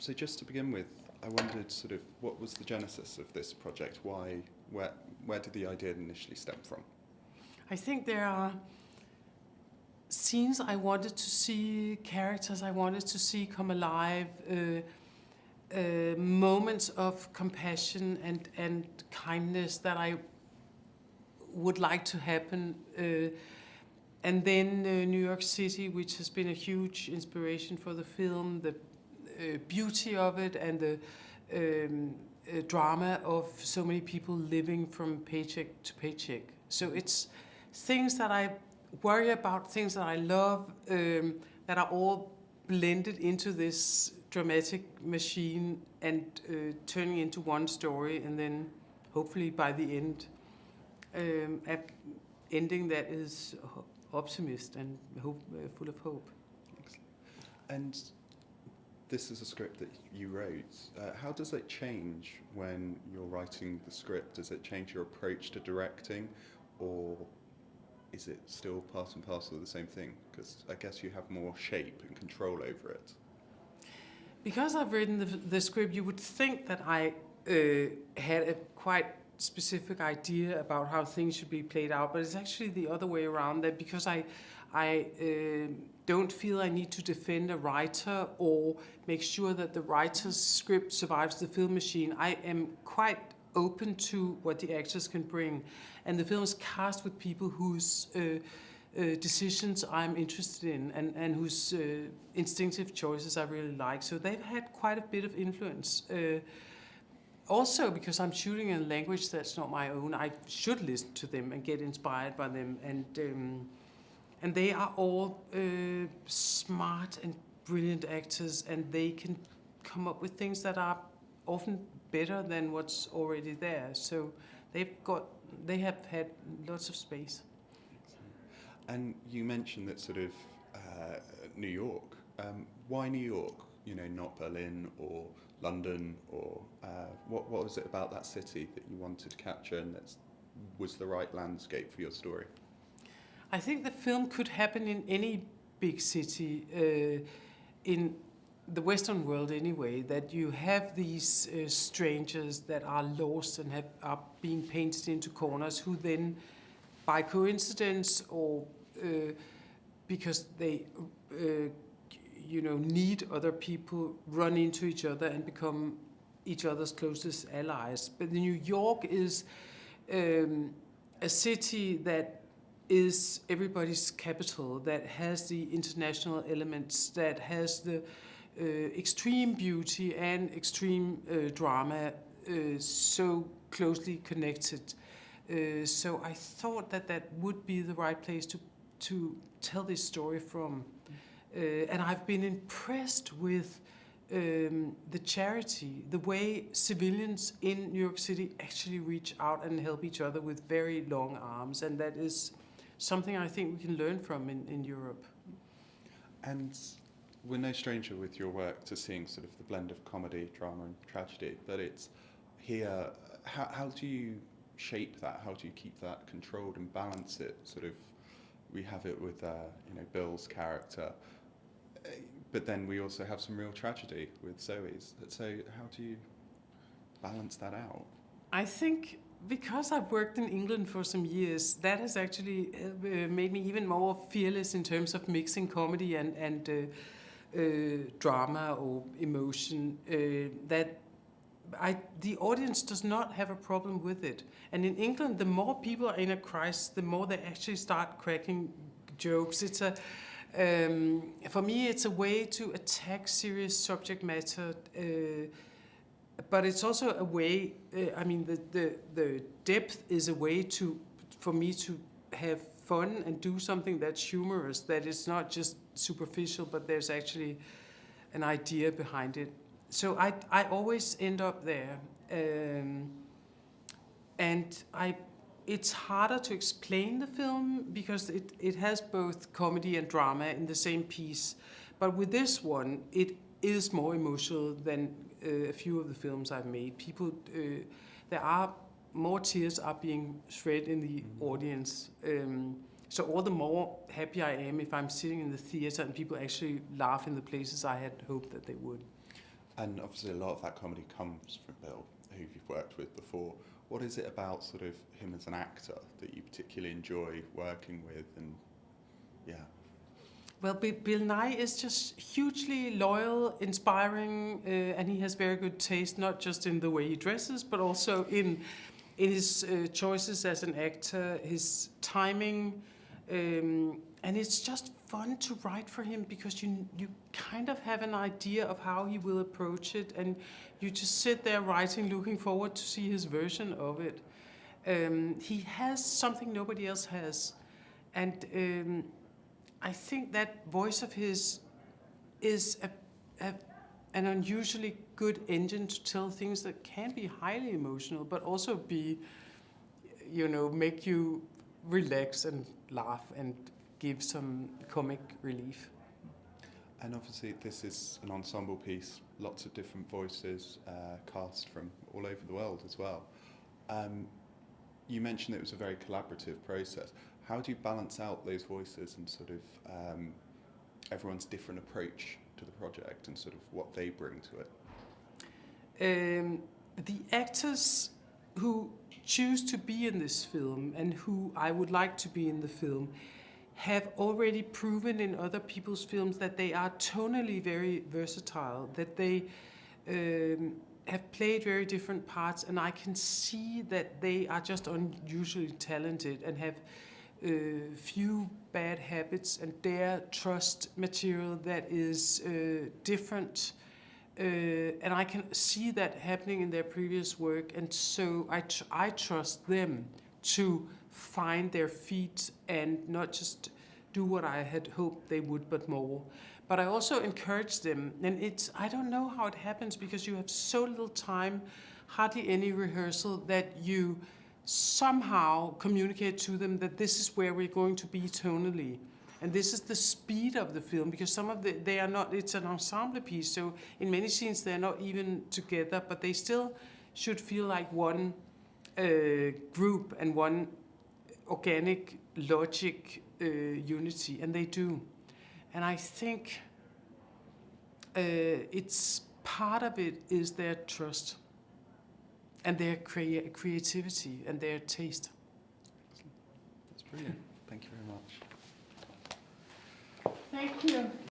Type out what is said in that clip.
So just to begin with, I wondered sort of what was the genesis of this project? Where did the idea initially stem from? I think there are scenes I wanted to see, characters I wanted to see come alive, moments of compassion and kindness that I would like to happen. And then New York City, which has been a huge inspiration for the film, the beauty of it and the drama of so many people living from paycheck to paycheck. So it's things that I worry about, things that I love, that are all blended into this dramatic machine and turning into one story, and then hopefully by the end, ending that is optimist and full of hope. And this is a script that you wrote. How does it change when you're writing the script? Does it change your approach to directing, or is it still part and parcel of the same thing? Because I guess you have more shape and control over it. Because I've written the script, you would think that I had a quite specific idea about how things should be played out, but it's actually the other way around. That because I don't feel I need to defend a writer or make sure that the writer's script survives the film machine, I am quite open to what the actors can bring. And the film is cast with people whose decisions I'm interested in and whose instinctive choices I really like. So they've had quite a bit of influence. Also, because I'm shooting in a language that's not my own, I should listen to them and get inspired by them. And they are all smart and brilliant actors, and they can come up with things that are often better than what's already there. So they have had lots of space. And you mentioned that sort of New York. Why New York? You know, not Berlin or London, or what was it about that city that you wanted to capture and that was the right landscape for your story? I think the film could happen in any big city in the Western world anyway, that you have these strangers that are lost and are being painted into corners, who then, by coincidence or because they need other people, run into each other and become each other's closest allies. But New York is a city that is everybody's capital, that has the international elements, that has the extreme beauty and extreme drama so closely connected. So I thought that would be the right place to tell this story from. And I've been impressed with the charity, the way civilians in New York City actually reach out and help each other with very long arms, and that is something I think we can learn from in Europe. And we're no stranger with your work to seeing sort of the blend of comedy, drama and tragedy, but it's here, how do you shape that? How do you keep that controlled and balance it? Sort of, we have it with Bill's character, but then we also have some real tragedy with Zoe's. So how do you balance that out? I think because I've worked in England for some years, that has actually made me even more fearless in terms of mixing comedy and drama or emotion. The audience does not have a problem with it. And in England, the more people are in a crisis, the more they actually start cracking jokes. It's for me, it's a way to attack serious subject matter. But it's also a way, the depth is a way for me to have fun and do something that's humorous, that is not just superficial, but there's actually an idea behind it. So I always end up there. It's harder to explain the film because it has both comedy and drama in the same piece. But with this one, it is more emotional than a few of the films I've made. There are more tears are being shed in the audience. So all the more happy I am if I'm sitting in the theater and people actually laugh in the places I had hoped that they would. And obviously a lot of that comedy comes from Bill, who you've worked with before. What is it about sort of him as an actor that you particularly enjoy working with? And yeah. Well, Bill Nye is just hugely loyal, inspiring, and he has very good taste, not just in the way he dresses, but also in his choices as an actor, his timing, and it's just fun to write for him because you kind of have an idea of how he will approach it, and you just sit there writing, looking forward to see his version of it. He has something nobody else has, and I think that voice of his is an unusually good engine to tell things that can be highly emotional, but also be, make you relax and laugh and give some comic relief. And obviously this is an ensemble piece, lots of different voices cast from all over the world as well. You mentioned it was a very collaborative process. How do you balance out those voices and sort of everyone's different approach to the project and sort of what they bring to it? The actors who choose to be in this film and who I would like to be in the film have already proven in other people's films that they are tonally very versatile, that they have played very different parts, and I can see that they are just unusually talented and have few bad habits and dare trust material that is different. And I can see that happening in their previous work, and so I trust them to find their feet and not just do what I had hoped they would, but more. But I also encourage them, and I don't know how it happens because you have so little time, hardly any rehearsal, that you somehow communicate to them that this is where we're going to be tonally. And this is the speed of the film, because they are not, it's an ensemble piece, so in many scenes they're not even together, but they still should feel like one group and one organic logic unity, and they do. And I think it's part of it is their trust and their creativity and their taste. That's brilliant. Thank you very much. Thank you.